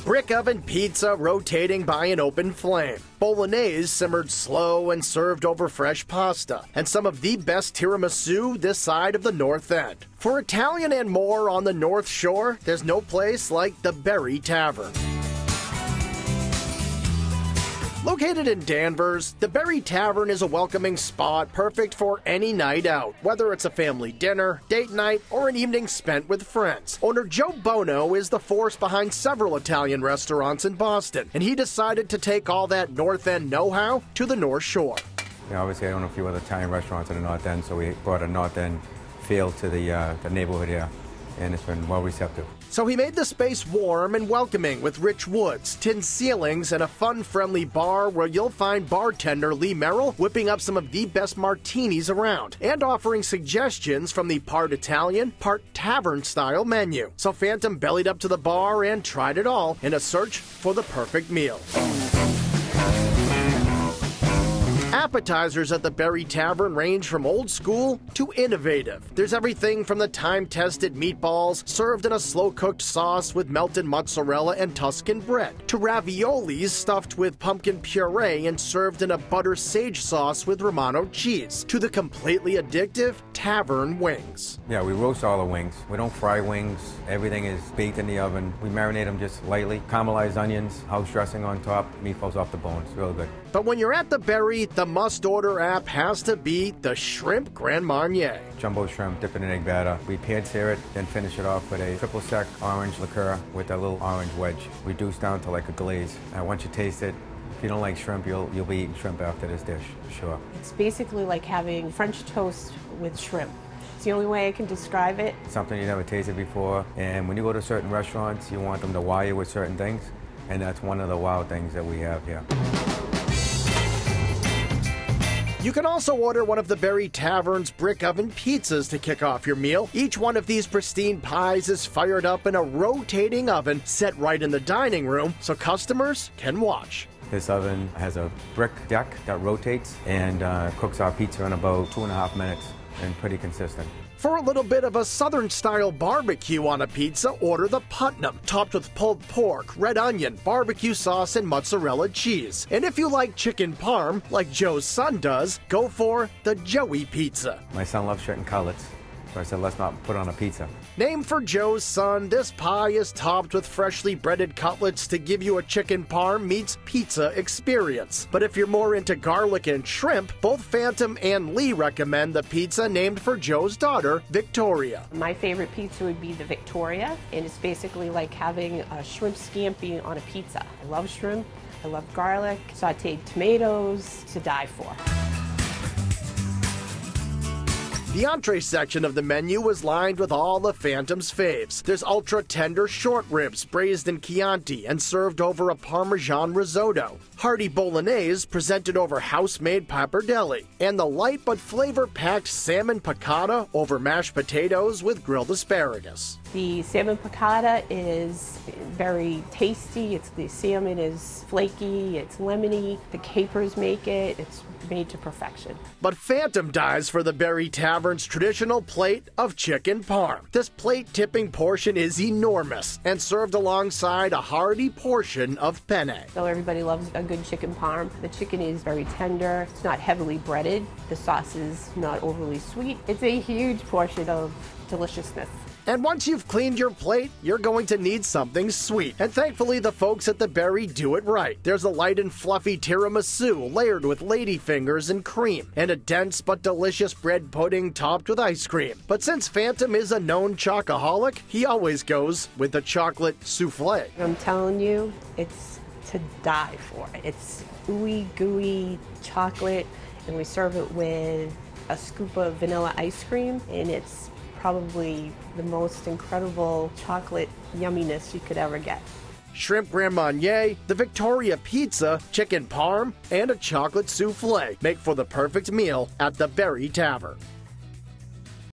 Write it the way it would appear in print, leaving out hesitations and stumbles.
brick oven pizza rotating by an open flame, bolognese simmered slow and served over fresh pasta, and some of the best tiramisu this side of the North End. For Italian and more on the North Shore, there's no place like the Berry Tavern. Located in Danvers, the Berry Tavern is a welcoming spot perfect for any night out, whether it's a family dinner, date night, or an evening spent with friends. Owner Joe Bono is the force behind several Italian restaurants in Boston, and he decided to take all that North End know-how to the North Shore. Yeah, obviously I own a few other Italian restaurants in the North End, so we brought a North End feel to the neighborhood here, and it's been well receptive. So he made the space warm and welcoming with rich woods, tin ceilings, and a fun, friendly bar where you'll find bartender Lee Merrill whipping up some of the best martinis around and offering suggestions from the part Italian, part tavern-style menu. So Phantom bellied up to the bar and tried it all in a search for the perfect meal. Appetizers at the Berry Tavern range from old school to innovative. There's everything from the time-tested meatballs served in a slow-cooked sauce with melted mozzarella and Tuscan bread, to raviolis stuffed with pumpkin puree and served in a butter sage sauce with Romano cheese, to the completely addictive tavern wings. Yeah, we roast all the wings. We don't fry wings. Everything is baked in the oven. We marinate them just lightly. Caramelized onions, house dressing on top, meatballs off the bone. It's real good. But when you're at the Berry, the must-order app has to be the Shrimp Grand Marnier. Jumbo shrimp dipped in an egg batter. We pan-sear it, then finish it off with a triple sec orange liqueur with a little orange wedge, reduced down to like a glaze. And once you taste it, if you don't like shrimp, you'll be eating shrimp after this dish, for sure. It's basically like having French toast with shrimp. It's the only way I can describe it. Something you never tasted before, and when you go to certain restaurants, you want them to wow you with certain things, and that's one of the wow things that we have here. You can also order one of the Berry Tavern's brick oven pizzas to kick off your meal. Each one of these pristine pies is fired up in a rotating oven set right in the dining room so customers can watch. This oven has a brick deck that rotates and cooks our pizza in about 2.5 minutes, and pretty consistent. For a little bit of a Southern-style barbecue on a pizza, order the Putnam, topped with pulled pork, red onion, barbecue sauce, and mozzarella cheese. And if you like chicken parm, like Joe's son does, go for the Joey Pizza. My son loves chicken cutlets, so I said, let's not put on a pizza. Named for Joe's son, this pie is topped with freshly breaded cutlets to give you a chicken parm meets pizza experience. But if you're more into garlic and shrimp, both Phantom and Lee recommend the pizza named for Joe's daughter, Victoria. My favorite pizza would be the Victoria, and it's basically like having a shrimp scampi on a pizza. I love shrimp, I love garlic, sauteed tomatoes, to die for. The entree section of the menu was lined with all the Phantom's faves. There's ultra-tender short ribs braised in Chianti and served over a Parmesan risotto, hearty bolognese presented over house-made pappardelle, and the light but flavor-packed salmon piccata over mashed potatoes with grilled asparagus. The salmon piccata is very tasty. The salmon is flaky, it's lemony, the capers make it, it's made to perfection. But Phantom dies for the Berry Tavern's traditional plate of chicken parm. This plate-tipping portion is enormous and served alongside a hearty portion of penne. So everybody loves a good chicken parm. The chicken is very tender, it's not heavily breaded, the sauce is not overly sweet. It's a huge portion of deliciousness. And once you've cleaned your plate, you're going to need something sweet. And thankfully, the folks at the Berry do it right. There's a light and fluffy tiramisu layered with ladyfingers and cream, and a dense but delicious bread pudding topped with ice cream. But since Phantom is a known chocoholic, he always goes with the chocolate souffle. I'm telling you, it's to die for. It's ooey gooey chocolate, and we serve it with a scoop of vanilla ice cream, and it's probably the most incredible chocolate yumminess you could ever get. Shrimp Grand Marnier, the Victoria Pizza, chicken parm, and a chocolate souffle make for the perfect meal at the Berry Tavern.